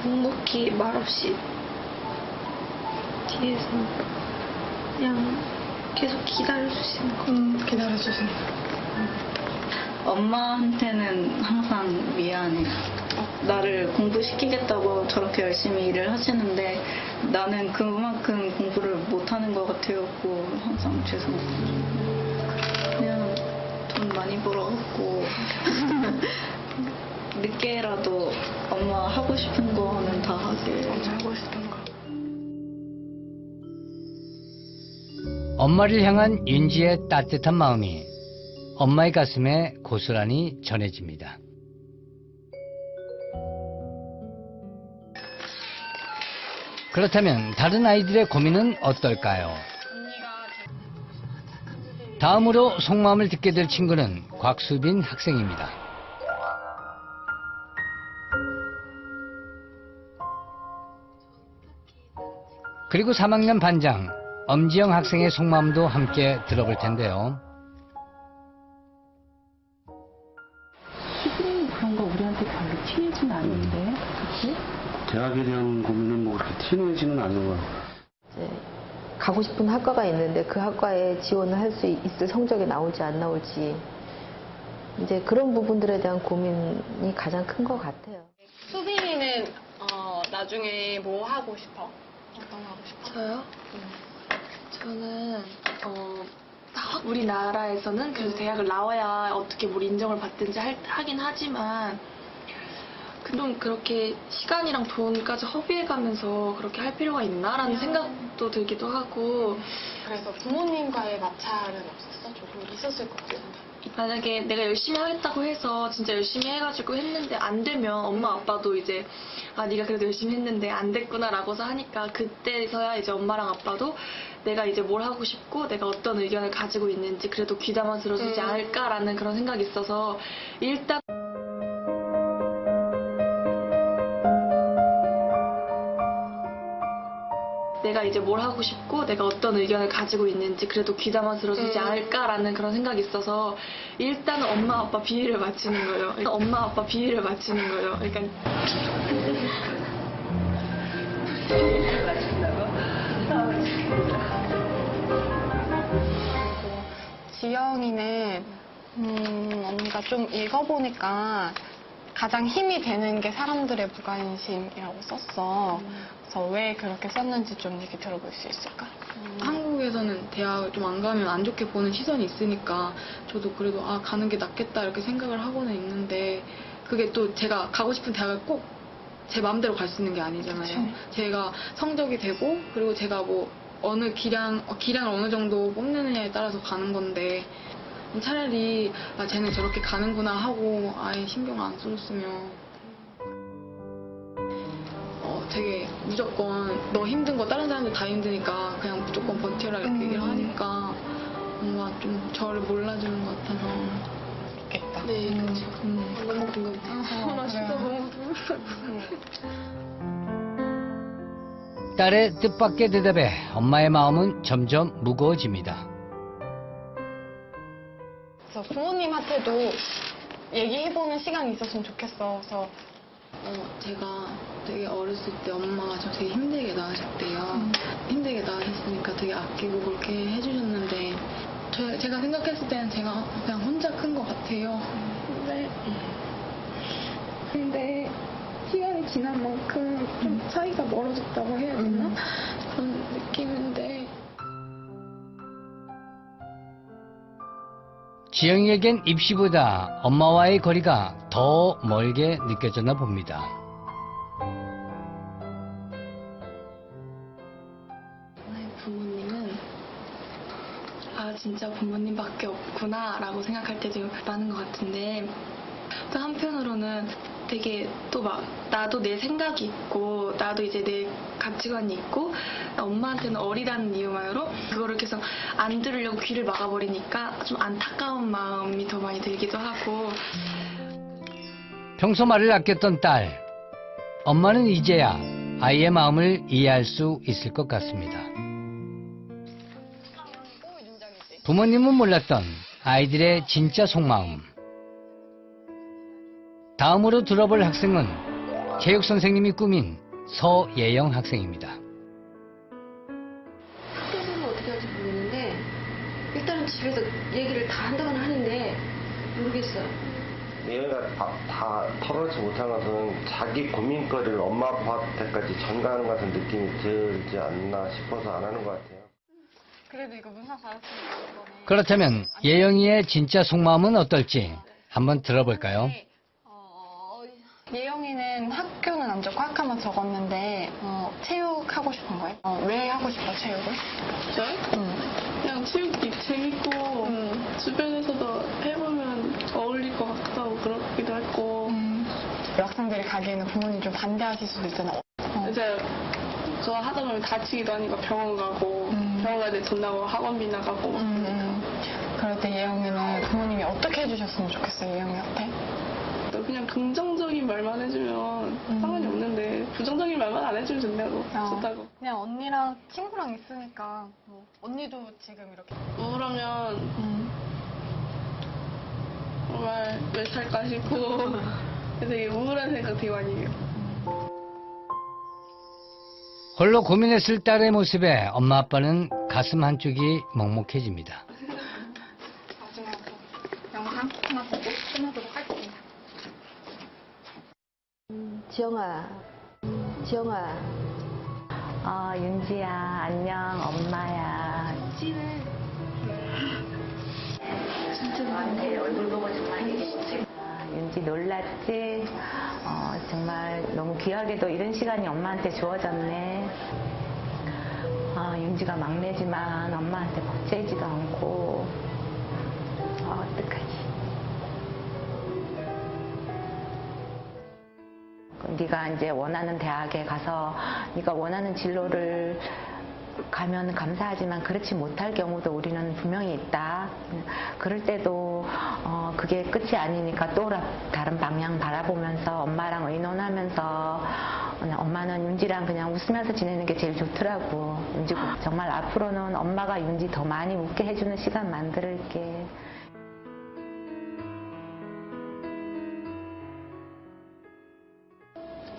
S20: 묵묵히 말없이 뒤에서 그냥 계속 기다려주시는 거.
S17: 기다려주시는 거.
S20: 엄마한테는 항상 미안해요. 나를 공부시키겠다고 저렇게 열심히 일을 하시는데 나는 그만큼 공부를 못하는 것 같아갖고 항상 죄송해요. 그냥 돈 많이 벌어갖고 늦게라도 엄마 하고 싶은 거는 다 하게.
S17: 하고 싶은 거.
S6: 엄마를 향한 윤지의 따뜻한 마음이 엄마의 가슴에 고스란히 전해집니다. 그렇다면 다른 아이들의 고민은 어떨까요? 다음으로 속마음을 듣게 될 친구는 곽수빈 학생입니다. 그리고 3학년 반장 엄지영 학생의 속마음도 함께 들어볼 텐데요.
S3: 수빈이 그런 거 우리한테 별로 티내진 않는데, 그치?
S9: 대학에 대한 고민은 뭐 그렇게 티내지는 않는 것 같아요.
S21: 가고 싶은 학과가 있는데 그 학과에 지원을 할 수 있을 성적이 나올지 안 나올지 이제 그런 부분들에 대한 고민이 가장 큰 것 같아요.
S17: 수빈이는 나중에 뭐 하고 싶어? 어떤 거 하고 싶어?
S20: 저요? 저는 우리나라에서는 그래도 대학을 나와야 어떻게 뭘 인정을 받든지 하긴 하지만 그럼 그렇게 시간이랑 돈까지 허비해가면서 그렇게 할 필요가 있나라는 생각도 들기도 하고.
S17: 그래서 부모님과의 마찰은 없었어? 조금 있었을 것 같은데.
S20: 만약에 내가 열심히 하겠다고 해서 진짜 열심히 해가지고 했는데 안 되면 엄마 아빠도 이제 네가 그래도 열심히 했는데 안 됐구나라고서 하니까 그때서야 이제 엄마랑 아빠도 내가 이제 뭘 하고 싶고 내가 어떤 의견을 가지고 있는지 그래도 귀담아 들어주지 않을까라는 그런 생각이 있어서 일단 이제 뭘 하고 싶고 내가 어떤 의견을 가지고 있는지 그래도 귀담아 들어주지 않을까라는 그런 생각이 있어서 일단은 엄마 아빠 비위를 맞추는 거예요. 엄마 아빠 비위를 맞추는 거예요. 그러니까
S17: 지영이는 언니가 좀 읽어보니까 가장 힘이 되는 게 사람들의 무관심이라고 썼어. 그래서 왜 그렇게 썼는지 좀 얘기 들어볼 수 있을까?
S20: 한국에서는 대학을 좀 안 가면 안 좋게 보는 시선이 있으니까 저도 그래도 가는 게 낫겠다 이렇게 생각을 하고는 있는데 그게 또 제가 가고 싶은 대학을 꼭 제 마음대로 갈 수 있는 게 아니잖아요.
S17: 그쵸.
S20: 제가 성적이 되고 그리고 제가 뭐 어느 기량을 어느 정도 뽐내느냐에 따라서 가는 건데 차라리 쟤는 저렇게 가는구나 하고 아예 신경 안 써줬으면 되게 무조건 너 힘든 거 다른 사람들 다 힘드니까 그냥 무조건 버텨라 이렇게 얘기를 하니까 뭔가 좀 저를 몰라주는 것 같아서
S17: 좋겠다.
S20: 네, 그렇죠. 너무 궁금해. 나 진짜 너무
S6: 딸의 뜻밖의 대답에 엄마의 마음은 점점 무거워집니다.
S17: 그래서 부모님한테도 얘기해보는 시간이 있었으면 좋겠어. 그래서
S20: 제가 되게 어렸을 때 엄마가 저 되게 힘들게 낳으셨대요. 힘들게 낳으셨으니까 되게 아끼고 그렇게 해주셨는데 제가 생각했을 때는 제가 그냥 혼자 큰 것 같아요. 근데 시간이 지난 만큼 좀 사이가 멀어졌다고 해야 되나? 그런 느낌인데
S6: 지영이에겐 입시보다 엄마와의 거리가 더 멀게 느껴졌나 봅니다.
S20: 부모님은 진짜 부모님밖에 없구나 라고 생각할 때 되게 많은 것 같은데 또 한편으로는 되게 또 막 나도 내 생각이 있고 나도 이제 내 가치관이 있고 엄마한테는 어리다는 이유만으로 그거를 계속 안 들으려고 귀를 막아버리니까 좀 안타까운 마음이 더 많이 들기도 하고
S6: 평소 말을 아꼈던 딸. 엄마는 이제야 아이의 마음을 이해할 수 있을 것 같습니다. 부모님은 몰랐던 아이들의 진짜 속마음. 다음으로 들어볼 학생은 체육 선생님이 꾸민 서예영 학생입니다.
S4: 학교는 어떻게 할지 모르겠는데 일단은 집에서 얘기를 다 한다고는 하는데 모르겠어요.
S22: 얘가 다 털어내지 못한 것은 자기 고민거리를 엄마 아빠한테까지 전가하는 것 같은 느낌이 들지 않나 싶어서 안 하는 것 같아요.
S17: 그래도 이거 문사 잘했으면
S6: 그렇다면 예영이의 진짜 속마음은 어떨지 한번 들어볼까요?
S17: 예영이는 학교는 안 적고 학과만 적었는데 체육 하고 싶은 거예요? 왜 하고 싶어 체육을?
S20: 진짜요? 그냥 체육이 재밌고 주변에서도 해보면 어울릴 것 같기도 하고 그렇기도 했고
S17: 학생들이 가기에는 부모님 좀 반대하실 수도 있잖아.
S20: 이제 저 하다 보면 다치기도 하니까 병원 가고 병원 가야 돼 돈 나고 학원비 나가고
S17: 그럴 때 예영이는 부모님이 어떻게 해주셨으면 좋겠어요, 예영이한테?
S20: 그냥 긍정적인 말만 해주면 상관이 없는데 부정적인 말만 안 해주면 좋다고.
S17: 그냥 언니랑 친구랑 있으니까 언니도 지금 이렇게
S20: 우울하면 정말 왜 살까 싶고 되게 우울한 생각 되게 많이 해요.
S6: 홀로 고민했을 딸의 모습에 엄마 아빠는 가슴 한쪽이 먹먹해집니다.
S17: 마지막으로 영상 하나 보고 끝내도록 할게요.
S21: 지영아. 윤지야, 안녕, 엄마야.
S4: 찌는
S3: 진짜 나한테 얼굴 보고 정말 윤지 놀랐지? 정말 너무 귀하게도 이런 시간이 엄마한테 주어졌네. 윤지가 막내지만 엄마한테 벅차지도 않고 어떡하지? 네가 이제 원하는 대학에 가서 네가 원하는 진로를 가면 감사하지만 그렇지 못할 경우도 우리는 분명히 있다. 그럴 때도 그게 끝이 아니니까 또 다른 방향 바라보면서 엄마랑 의논하면서 그냥 엄마는 윤지랑 그냥 웃으면서 지내는 게 제일 좋더라고. 윤지 정말 앞으로는 엄마가 윤지 더 많이 웃게 해주는 시간 만들게.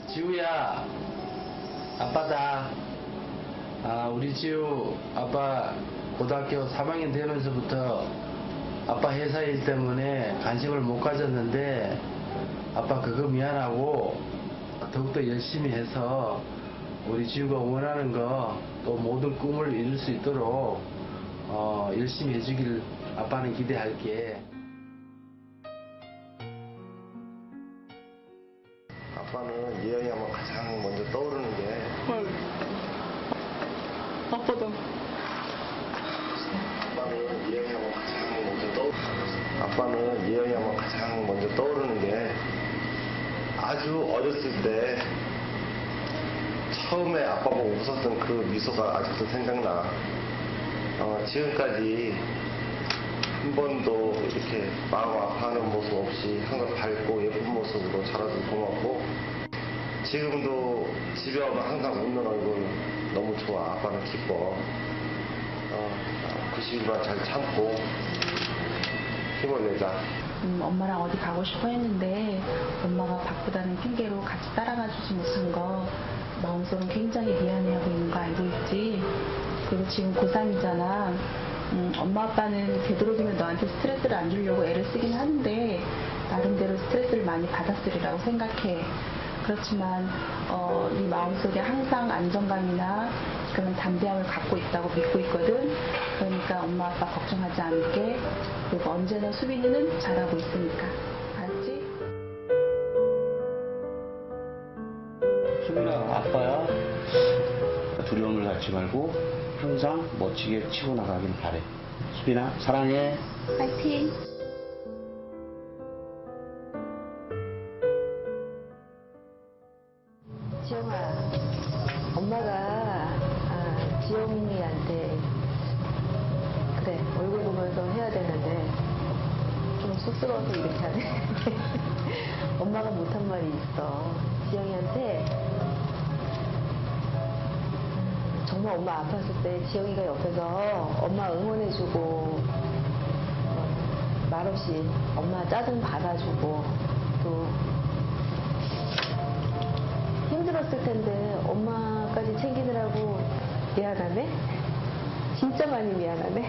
S9: 지우야, 아빠다. 우리 지우 아빠 고등학교 3학년 되면서부터 아빠 회사 일 때문에 간식을 못 가졌는데 아빠 그거 미안하고 더욱더 열심히 해서 우리 지우가 원하는 거 또 모든 꿈을 이룰 수 있도록 열심히 해주길 아빠는 기대할게.
S22: 아빠는 예영이 하면 가장 먼저 떠오르는 게
S7: 아빠도.
S22: 아빠는 예영이 하면 가장 먼저 떠오르는 게 아주 어렸을 때 처음에 아빠 보고 웃었던 그 미소가 아직도 생각나. 지금까지 한 번도 이렇게 마음 아파하는 모습 없이 항상 밝고 예쁜 모습으로 자라줘서 고맙고, 지금도 집에 오면 항상 웃는 얼굴 너무 좋아. 아빠는 기뻐. 그 시기만 잘 참고 힘을 내자.
S5: 엄마랑 어디 가고 싶어 했는데 엄마가 바쁘다는 핑계로 같이 따라가 주지 못한 거 마음속으로 굉장히 미안해하고 있는 거 알고 있지. 그리고 지금 고3이잖아. 엄마 아빠는 되도록이면 너한테 스트레스를 안 주려고 애를 쓰긴 하는데 나름대로 스트레스를 많이 받았으리라고 생각해. 그렇지만 네 마음속에 항상 안정감이나 그런 담대함을 갖고 있다고 믿고 있거든. 그러니까 엄마 아빠 걱정하지 않을게. 그리고 언제나 수빈이는 잘하고 있으니까. 알았지?
S9: 수빈아, 아빠야. 두려움을 갖지 말고 항상 멋지게 치고 나가길 바래. 수빈아, 사랑해.
S5: 파이팅!
S21: 지영아, 엄마가 지영이한테 그래 얼굴 보면서 해야 되는데 좀 쑥스러워서 이렇게 하네. 엄마가 못한 말이 있어. 지영이한테 정말 엄마 아팠을 때 지영이가 옆에서 엄마 응원해주고 말없이 엄마 짜증 받아주고 또 힘들었을 텐데 엄마까지 챙기느라고 미안하네? 진짜 많이 미안하네?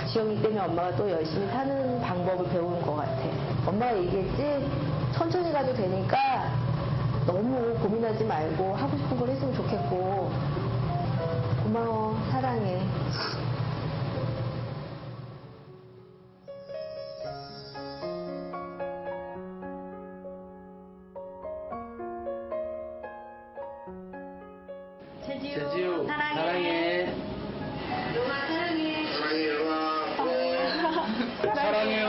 S21: 지영이 때문에 엄마가 또 열심히 사는 방법을 배우는 것 같아. 엄마가 얘기했지? 천천히 가도 되니까 너무 고민하지 말고 하고 싶은 걸 했으면 좋겠고. 고마워. 사랑해.
S9: 재지우, 사랑해.
S17: 영아 사랑해.
S22: 사랑해, 영아.
S9: 사랑해요.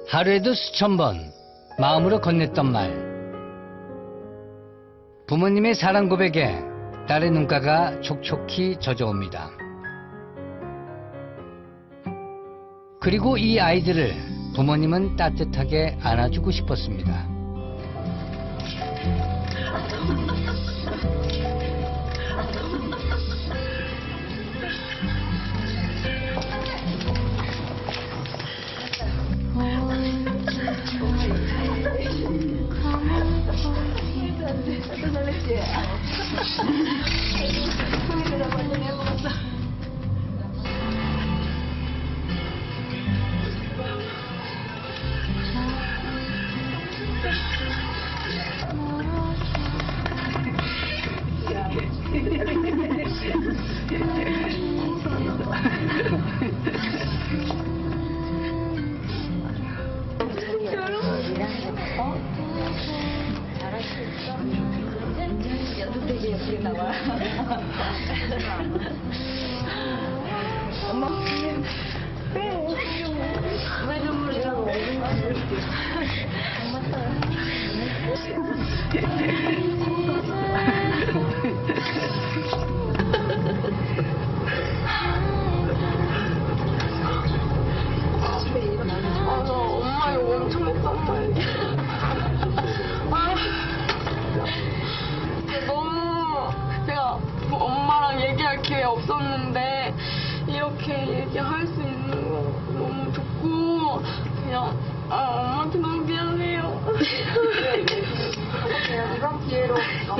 S6: 하루에도 수천 번 마음으로 건넸던 말. 부모님의 사랑 고백에 딸의 눈가가 촉촉히 젖어옵니다. 그리고 이 아이들을 부모님은 따뜻하게 안아주고 싶었습니다.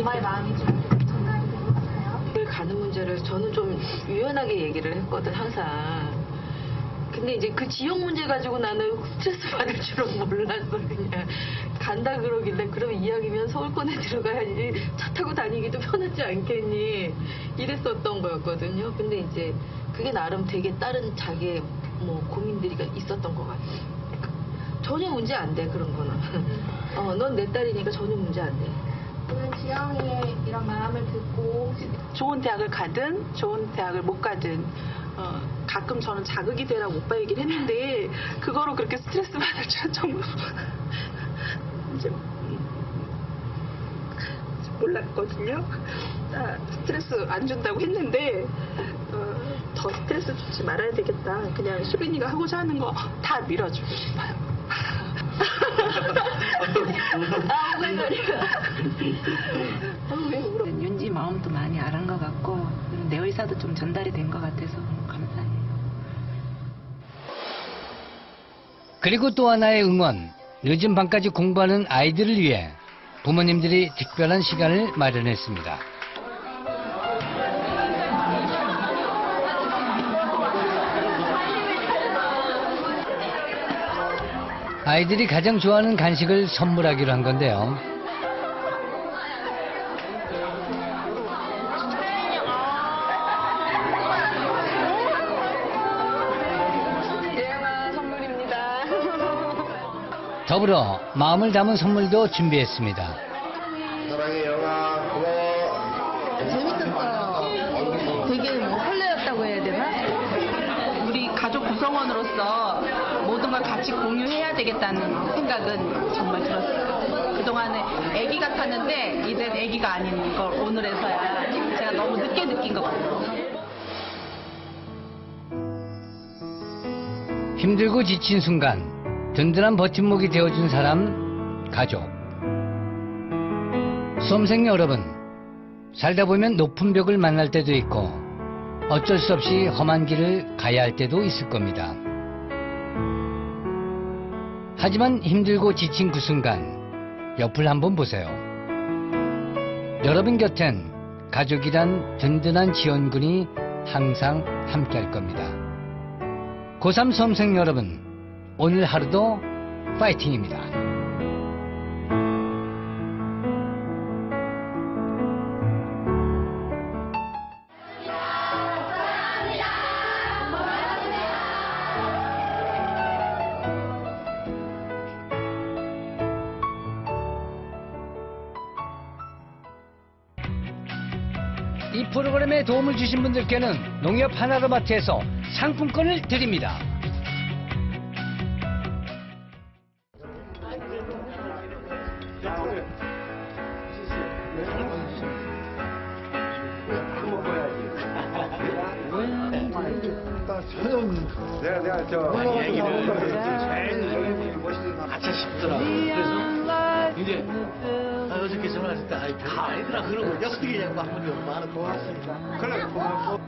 S21: 엄마의 마음이 좀
S11: 가는 문제를 저는 좀 유연하게 얘기를 했거든, 항상. 근데 이제 그 지역 문제 가지고 나는 스트레스 받을 줄은 몰랐어. 그냥 간다 그러길래 그럼 이왕이면 서울권에 들어가야지, 차 타고 다니기도 편하지 않겠니, 이랬었던 거였거든요. 근데 이제 그게 나름 되게 다른 자기의 뭐 고민들이 있었던 것 같아. 전혀 문제 안 돼, 그런 거는. 넌 내 딸이니까 전혀 문제 안 돼.
S20: 오늘 지영이의 이런 마음을 듣고
S5: 좋은 대학을 가든 좋은 대학을 못 가든 가끔 저는 자극이 되라고 오빠 얘기를 했는데 그거로 그렇게 스트레스 받을 줄은 정말 이제 몰랐거든요. 스트레스 안 준다고 했는데 더 스트레스 주지 말아야 되겠다. 그냥 수빈이가 하고자 하는 거 다 밀어주고 싶어요.
S21: 윤지 마음도 많이 알은 것 같고 내 의사도 좀 전달이 된 것 같아서 너무 감사해요.
S6: 그리고 또 하나의 응원, 늦은 밤까지 공부하는 아이들을 위해 부모님들이 특별한 시간을 마련했습니다. 아이들이 가장 좋아하는 간식을 선물하기로 한 건데요.
S17: 예영아, 선물입니다.
S6: 더불어 마음을 담은 선물도 준비했습니다.
S2: 사랑해, 영아. 고마워.
S21: 재밌었어. 되게 뭐 설레었다고 해야 되나?
S5: 우리 가족 구성원으로서 모든 걸 같이 공유해야 되겠다는 생각은 정말 들었어요. 그동안에 아기 같았는데 이젠 아기가 아닌 걸 오늘에서야 제가 너무 늦게 느낀 것 같아요.
S6: 힘들고 지친 순간 든든한 버팀목이 되어준 사람, 가족. 수험생 여러분, 살다 보면 높은 벽을 만날 때도 있고 어쩔 수 없이 험한 길을 가야 할 때도 있을 겁니다. 하지만 힘들고 지친 그 순간 옆을 한번 보세요. 여러분 곁엔 가족이란 든든한 지원군이 항상 함께할 겁니다. 고3 수험생 여러분, 오늘 하루도 파이팅입니다. 이 프로그램에 도움을 주신 분들께는 농협 하나로마트에서 상품권을 드립니다.
S2: 내가 저
S14: 아차 싶더라. 그래서 이제 어저께 전화했을 때 다 아니더라. 그러고 어떻게냐고 한 번이 얼마나 고맙습니다.
S2: 그래, 고맙고.